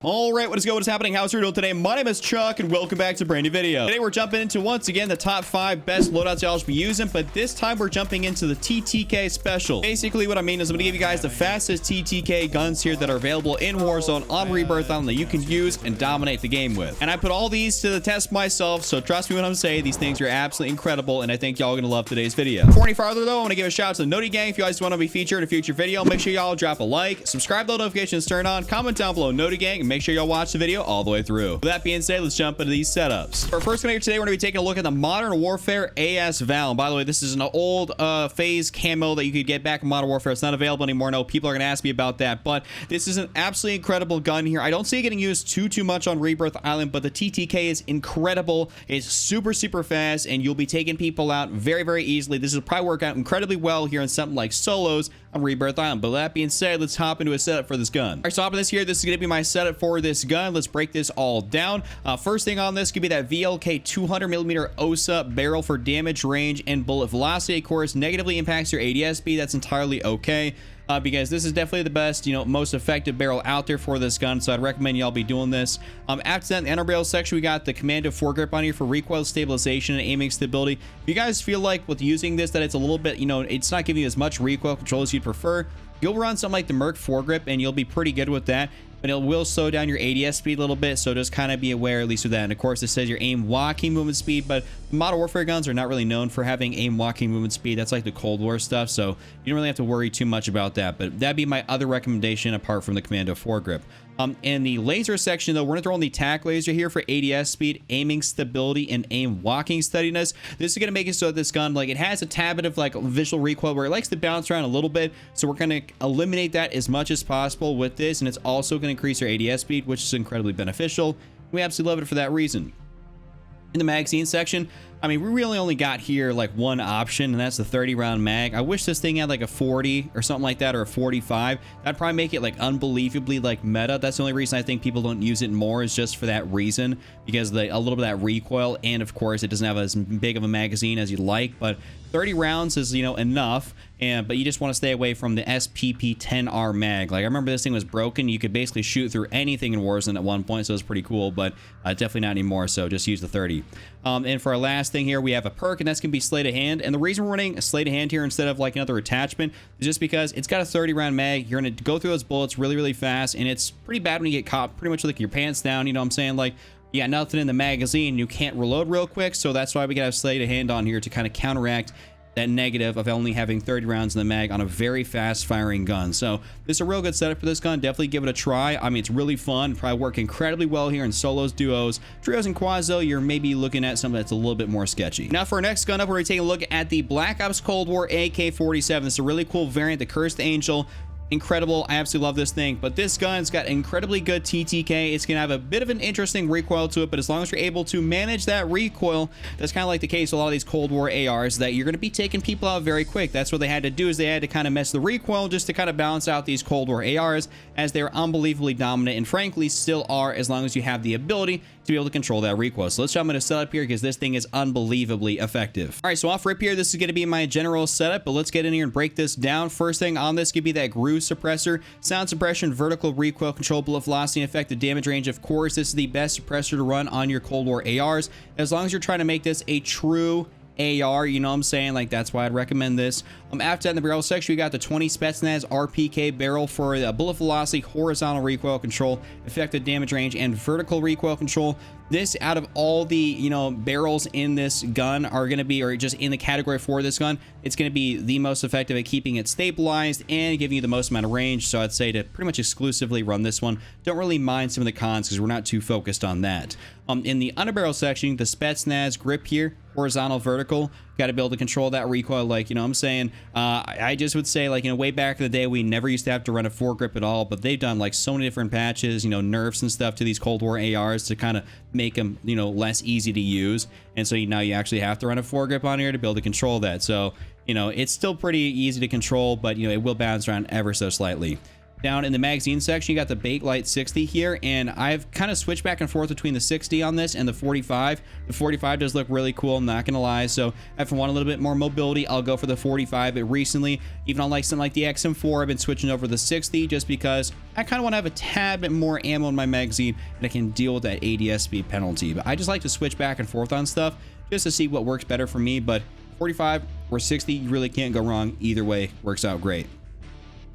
All right, what is going on? What is happening? How's your doing today? My name is Chuck, and welcome back to a brand new video. Today, we're jumping into, once again, the top 5 best loadouts y'all should be using, but this time, we're jumping into the TTK special. Basically, what I mean is I'm going to give you guys the fastest TTK guns here that are available in Warzone on Rebirth Island that you can use and dominate the game with. And I put all these to the test myself, so trust me when I'm saying these things are absolutely incredible, and I think y'all are going to love today's video. Before any farther, though, I want to give a shout out to the Noti Gang. If you guys want to be featured in a future video, make sure y'all drop a like, subscribe, the notifications turned on, comment down below Noti Gang, and make sure y'all watch the video all the way through. With that being said, let's jump into these setups. For our first one here today, we're going to be taking a look at the Modern Warfare AS Val. And by the way, this is an old phase camo that you could get back in Modern Warfare. It's not available anymore. No, people are going to ask me about that, but this is an absolutely incredible gun here. I don't see it getting used too much on Rebirth Island, but the TTK is incredible. It's super fast, and you'll be taking people out very easily. This will probably work out incredibly well here in something like solos on Rebirth Island. But with that being said, let's hop into a setup for this gun. All right, so hopping this here, this is going to be my setup for this gun. Let's break this all down. First thing on this could be that VLK 200mm OSA barrel for damage, range, and bullet velocity. Of course, negatively impacts your ADS speed. That's entirely okay. Because this is definitely the best, most effective barrel out there for this gun, so I'd recommend y'all be doing this. After that, in the underbarrel section, we got the Commando foregrip on here for recoil stabilization and aiming stability. If you guys feel like with using this that it's a little bit, it's not giving you as much recoil control as you'd prefer, you'll run something like the Merc foregrip and you'll be pretty good with that. But it will slow down your ADS speed a little bit, so just kind of be aware at least of that. And of course, it says your aim walking movement speed, but Modern Warfare guns are not really known for having aim walking movement speed. That's like the Cold War stuff, so you don't really have to worry too much about that. But that'd be my other recommendation apart from the Commando foregrip. In the laser section, though, we're going to throw in the TAC laser here for ADS speed, aiming stability, and aim walking steadiness. This is going to make it so that this gun, it has a tad bit of visual recoil where it likes to bounce around a little bit. So we're going to eliminate that as much as possible with this, and it's also going to increase your ADS speed, which is incredibly beneficial. We absolutely love it for that reason. In the magazine section, I mean, we really only got here one option, and that's the 30-round mag. I wish this thing had a 40 or something like that, or a 45. That'd probably make it unbelievably meta. That's the only reason I think people don't use it more, is just for that reason, because a little bit of that recoil, and of course it doesn't have as big of a magazine as you'd like. But 30 rounds is enough, but you just want to stay away from the SPP-10R mag. I remember this thing was broken. You could basically shoot through anything in Warzone at one point, so it was pretty cool, but definitely not anymore, so just use the 30. And for our last thing here, we have a perk, and that's going to be sleight of hand. And the reason we're running a sleight of hand here instead of another attachment is just because it's got a 30-round mag. You're going to go through those bullets really fast, and it's pretty bad when you get caught pretty much your pants down, you know what I'm saying? You got nothing in the magazine, you can't reload real quick, so that's why we got a sleight of hand on here to kind of counteract that negative of only having 30 rounds in the mag on a very fast firing gun. So this is a real good setup for this gun. Definitely give it a try. I mean, it's really fun. Probably work incredibly well here in solos, duos, trios, and quads, though. You're maybe looking at something that's a little bit more sketchy. Now for our next gun up, we're going to take a look at the Black Ops Cold War AK-47. It's a really cool variant, the Cursed Angel. Incredible. I absolutely love this thing, but this gun's got incredibly good TTK. It's gonna have a bit of an interesting recoil to it, but as long as you're able to manage that recoil, that's kind of like the case with a lot of these Cold War ARs, that you're going to be taking people out very quick. That's what they had to do, is they had to kind of mess the recoil just to kind of balance out these Cold War ARs, as they're unbelievably dominant, and frankly still are, as long as you have the ability to be able to control that recoil. So let's jump into setup here, because this thing is unbelievably effective. All right, so off rip here, this is going to be my general setup, but let's get in here and break this down. First thing on this could be that groove suppressor, sound suppression, vertical recoil control, bullet velocity, and effective damage range. Of course, this is the best suppressor to run on your Cold War ARs, as long as you're trying to make this a true AR, you know what I'm saying? That's why I'd recommend this. After that, in the barrel section, we got the 20 Spetsnaz RPK barrel for bullet velocity, horizontal recoil control, effective damage range, and vertical recoil control. This, out of all the barrels in this gun, are going to be, or just in the category for this gun, it's going to be the most effective at keeping it stabilized and giving you the most amount of range. So I'd say to pretty much exclusively run this one. Don't really mind some of the cons, because we're not too focused on that. In the underbarrel section, the Spetsnaz grip here, horizontal, vertical, got to be able to control that recoil, you know what I'm saying? I just would say, way back in the day, we never used to have to run a foregrip at all, but they've done so many different patches, nerfs and stuff to these Cold War ARs to kind of make them, less easy to use. And so now you actually have to run a foregrip on here to be able to control that. So, it's still pretty easy to control, but, it will bounce around ever so slightly. Down in the magazine section, you got the Bakelite 60 here, and I've kind of switched back and forth between the 60 on this and the 45. The 45 does look really cool, I'm not gonna lie. So if I want a little bit more mobility, I'll go for the 45. But recently, even on like something like the XM4, I've been switching over to the 60 just because I kind of want to have a tad bit more ammo in my magazine and I can deal with that ADS speed penalty. But I just like to switch back and forth on stuff just to see what works better for me. But 45 or 60, you really can't go wrong. Either way works out great.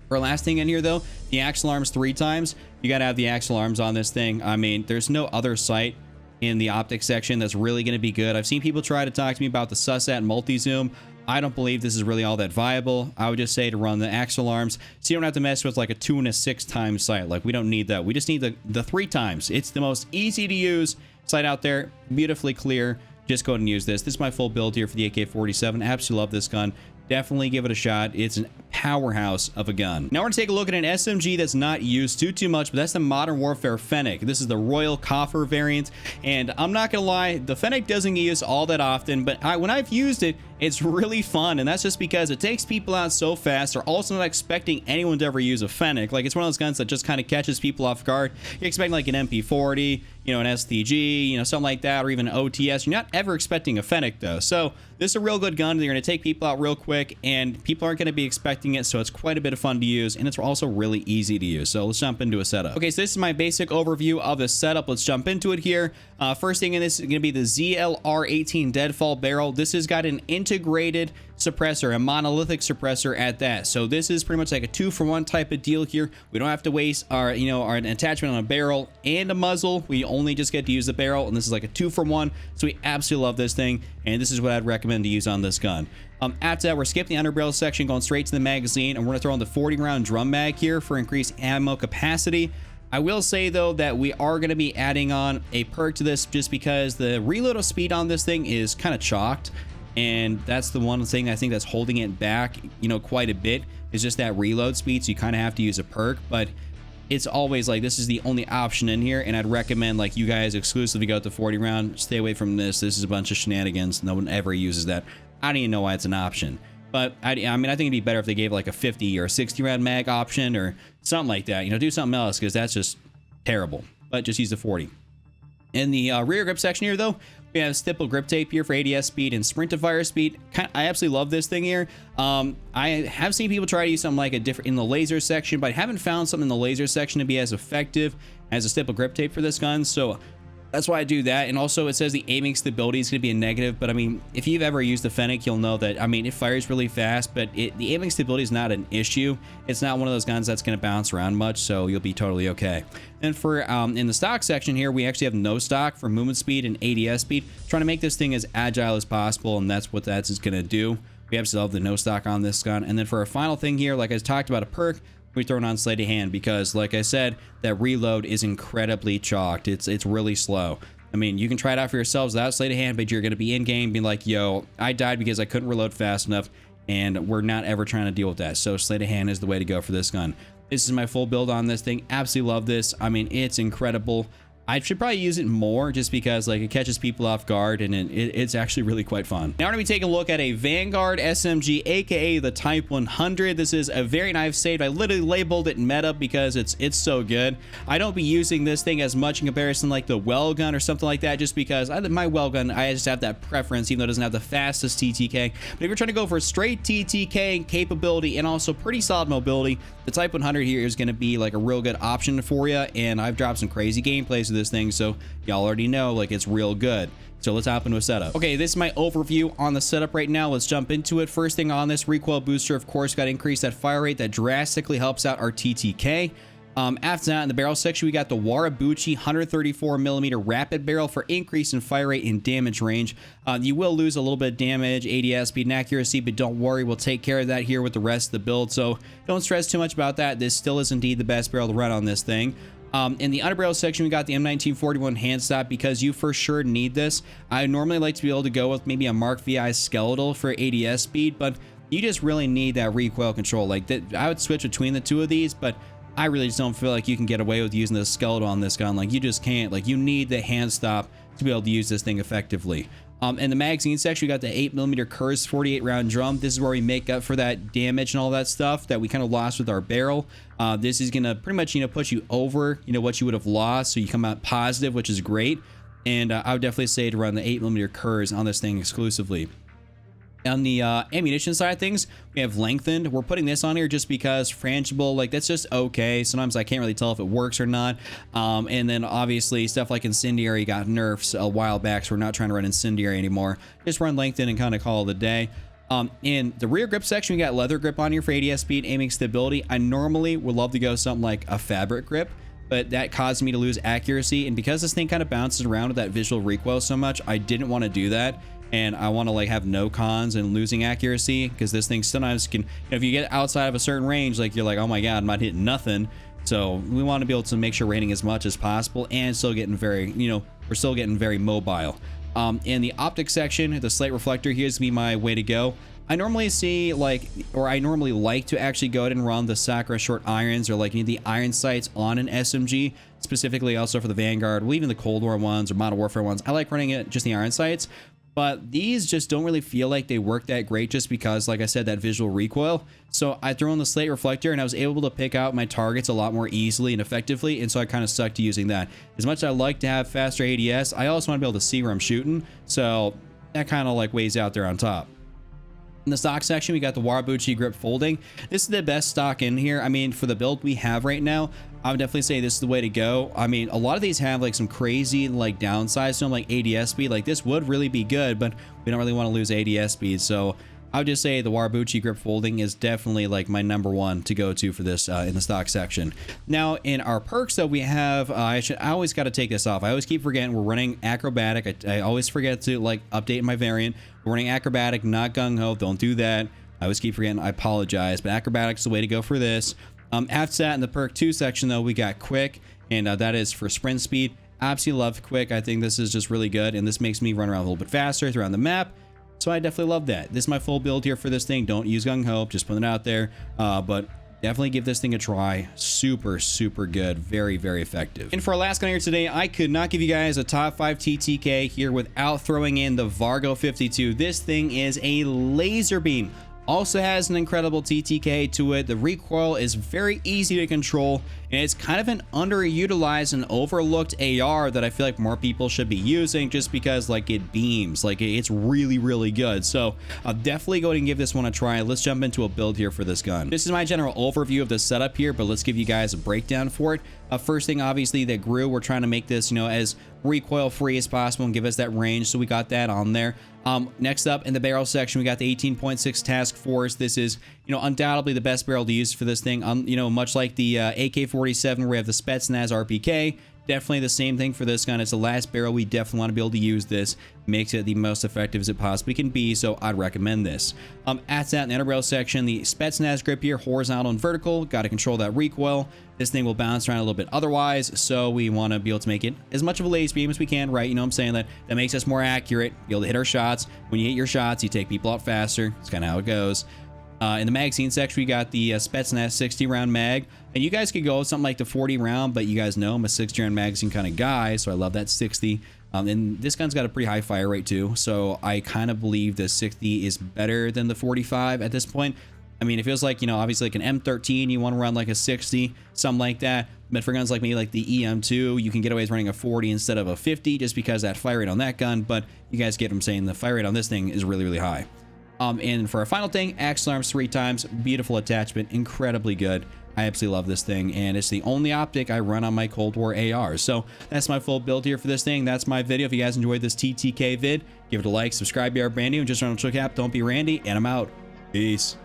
For last thing in here though, the axle arms 3 times. You gotta have the axle arms on this thing. I mean, there's no other sight in the optics section that's really gonna be good. I've seen people try to talk to me about the Sussat multi-zoom. I don't believe this is really all that viable. I would just say to run the axle arms so you don't have to mess with like a 2 and a 6 times sight. Like, we don't need that. We just need the 3 times. It's the most easy to use sight out there, beautifully clear. Just go ahead and use this. This is my full build here for the AK-47. Absolutely love this gun. Definitely give it a shot. It's a powerhouse of a gun. Now we're gonna take a look at an SMG that's not used too much, but that's the Modern Warfare Fennec. This is the Royal Coffer variant, and I'm not gonna lie, the Fennec doesn't get used all that often, but when I've used it, it's really fun, and that's just because it takes people out so fast. They're also not expecting anyone to ever use a Fennec. Like, it's one of those guns that just kind of catches people off guard. You're expecting like an MP40, you know, an STG, you know, something like that, or even an OTS. You're not ever expecting a Fennec though. So this is a real good gun. They're going to take people out real quick, and people aren't going to be expecting it, so it's quite a bit of fun to use, and it's also really easy to use. So let's jump into a setup. Okay, so this is my basic overview of the setup. Let's jump into it here. First thing in this is going to be the ZLR18 Deadfall barrel. This has got an integrated suppressor, a monolithic suppressor at that. So this is pretty much like a 2-for-1 type of deal here. We don't have to waste our attachment on a barrel and a muzzle. We only just get to use the barrel, and this is like a 2-for-1. So we absolutely love this thing, and this is what I'd recommend to use on this gun. After that, we're skipping the underbarrel section, going straight to the magazine, and we're gonna throw in the 40-round drum mag here for increased ammo capacity. I will say though that we are going to be adding on a perk to this just because the reload of speed on this thing is kind of chalked, and that's the one thing I think that's holding it back, you know, quite a bit, is just that reload speed. So you kind of have to use a perk, but it's always like this is the only option in here, and I'd recommend like you guys exclusively go with the 40 round. Stay away from this. This is a bunch of shenanigans. No one ever uses that. I don't even know why it's an option. But I mean, I think it'd be better if they gave like a 50 or a 60 round mag option or something like that. You know, do something else, because that's just terrible. But just use the 40. In the rear grip section here, though, we have stipple grip tape here for ADS speed and sprint to fire speed. I absolutely love this thing here. I have seen people try to use something like a different in the laser section, but I haven't found something in the laser section to be as effective as a stipple grip tape for this gun. So that's why I do that. And also it says the aiming stability is going to be a negative, but I mean, if you've ever used the Fennec, you'll know that, I mean, it fires really fast, but the aiming stability is not an issue. It's not one of those guns that's going to bounce around much, so you'll be totally okay. And for in the stock section here, we actually have no stock for movement speed and ADS speed, trying to make this thing as agile as possible, and that's what that's going to do. We absolutely have the no stock on this gun. And then for our final thing here, like I talked about, a perk, we throw it on sleight of hand, because like I said, that reload is incredibly chalked. It's really slow. I mean, you can try it out for yourselves without sleight of hand, but you're going to be in game being like, yo, I died because I couldn't reload fast enough, and we're not ever trying to deal with that. So sleight of hand is the way to go for this gun. This is my full build on this thing. Absolutely love this. I mean, it's incredible. I should probably use it more just because like it catches people off guard, and it's actually really quite fun. Now we're gonna be taking a look at a Vanguard SMG, aka the Type 100. This is a variant I've saved. I literally labeled it meta because it's so good. I don't be using this thing as much in comparison like the well gun or something like that, just because my well gun, I just have that preference, even though it doesn't have the fastest TTK. But if you're trying to go for straight TTK capability and also pretty solid mobility, the Type 100 here is going to be like a real good option for you. And I've dropped some crazy gameplays of this thing, so y'all already know like it's real good. So let's hop into a setup. Okay, this is my overview on the setup right now. Let's jump into it. First thing on this recoil booster, of course, got to increase that fire rate. That drastically helps out our TTK. After that, in the barrel section, we got the Warabuchi 134mm rapid barrel for increase in fire rate and damage range. You will lose a little bit of damage, ADS speed, and accuracy, but don't worry, we'll take care of that here with the rest of the build, so don't stress too much about that. This still is indeed the best barrel to run on this thing. In the underbarrel section, we got the M1941 hand stop because you for sure need this. I normally like to be able to go with maybe a Mark VI skeletal for ADS speed, but you just really need that recoil control. Like that, I would switch between the two of these, but I really just don't feel like you can get away with using the skeletal on this gun. Like you just can't. Like you need the hand stop to be able to use this thing effectively. In the magazine section, we got the 8mm Curse 48 round drum. This is where we make up for that damage and all that stuff that we kind of lost with our barrel. This is gonna pretty much, push you over, what you would have lost, so you come out positive, which is great. And I would definitely say to run the 8mm Curse on this thing exclusively. On the ammunition side of things, we have lengthened. We're putting this on here just because frangible, like, that's just okay. Sometimes I can't really tell if it works or not. And then obviously stuff like incendiary got nerfs a while back, so we're not trying to run incendiary anymore. Just run lengthened and kind of call it a day. In the rear grip section, we got leather grip on here for ADS speed, aiming stability. I normally would love to go something like a fabric grip, but that caused me to lose accuracy. And because this thing kind of bounces around with that visual recoil so much, I didn't want to do that. And I want to like have no cons and losing accuracy, because this thing sometimes can, if you get outside of a certain range, like you're like, oh my god, I'm not hitting nothing. So we want to be able to make sure we're hitting as much as possible and still getting very, we're still getting very mobile. In the optic section, the slate reflector, here's me my way to go. I normally see I normally like to actually go ahead and run the Sakura short irons, or like the iron sights on an SMG, specifically also for the Vanguard, well, even the Cold War ones or Modern Warfare ones. I like running it just the iron sights. But these just don't really feel like they work that great, just because, like I said, that visual recoil. So I threw in the slate reflector and I was able to pick out my targets a lot more easily and effectively. And so I kind of stuck to using that. As much as I like to have faster ADS, I also want to be able to see where I'm shooting. So that kind of like weighs out there on top. In the stock section, we got the Warabuchi grip folding. This is the best stock in here. I mean, for the build we have right now, I would definitely say this is the way to go. I mean, a lot of these have like some crazy like downsides to them, like ADS speed. Like this would really be good, but we don't really want to lose ADS speed. So I would just say the Warabuchi grip folding is definitely like my #1 to go to for this in the stock section. Now in our perks though, we have, I always got to take this off. I always keep forgetting we're running acrobatic. I always forget to like update my variant. We're running acrobatic, not gung-ho. Don't do that. I always keep forgetting. I apologize, but acrobatic's the way to go for this. After that, in the perk 2 section though, we got quick, and that is for sprint speed. Absolutely love quick. I think this is just really good, and this makes me run around a little bit faster throughout the map. So I definitely love that. This is my full build here for this thing. Don't use gung-ho, just putting it out there. But definitely give this thing a try. Super, super good. Very, very effective. And for our last gun here today, I could not give you guys a top 5 TTK here without throwing in the Vargo 52. This thing is a laser beam. Also has an incredible TTK to it. The recoil is very easy to control, and it's kind of an underutilized and overlooked AR that I feel like more people should be using, just because like it beams, like it's really, really good. So I'll definitely go ahead and give this one a try. Let's jump into a build here for this gun. This is my general overview of the setup here, but let's give you guys a breakdown for it. First thing, obviously, that grew, we're trying to make this, as recoil free as possible and give us that range, so we got that on there. Next up in the barrel section, we got the 18.6 Task Force. This is, undoubtedly the best barrel to use for this thing. Much like the AK-47, where we have the Spetsnaz RPK. Definitely the same thing for this gun. It's the last barrel. We definitely want to be able to use this. Makes it the most effective as it possibly can be, so I'd recommend this. At that in the underbarrel section, the Spetsnaz grip here, horizontal and vertical. Got to control that recoil. This thing will bounce around a little bit otherwise, so we want to be able to make it as much of a laser beam as we can, right? You know what I'm saying? That makes us more accurate, be able to hit our shots. When you hit your shots, you take people out faster. That's kind of how it goes. In the magazine section, we got the Spetsnaz 60 round mag, and you guys could go with something like the 40 round, but you guys know I'm a 60 round magazine kind of guy, so I love that 60. And this gun's got a pretty high fire rate too, so I kind of believe the 60 is better than the 45 at this point. I mean, it feels like, obviously like an M13, you want to run like a 60, something like that. But for guns like me, like the EM2, you can get away with running a 40 instead of a 50, just because that fire rate on that gun. But you guys get what I'm saying. The fire rate on this thing is really, really high. And for our final thing, Axle Arms 3 times, beautiful attachment, incredibly good. I absolutely love this thing, and it's the only optic I run on my Cold War AR. So that's my full build here for this thing. That's my video. If you guys enjoyed this TTK vid, give it a like, subscribe, be our brand new, and just run a check out. Don't be Randy, and I'm out. Peace.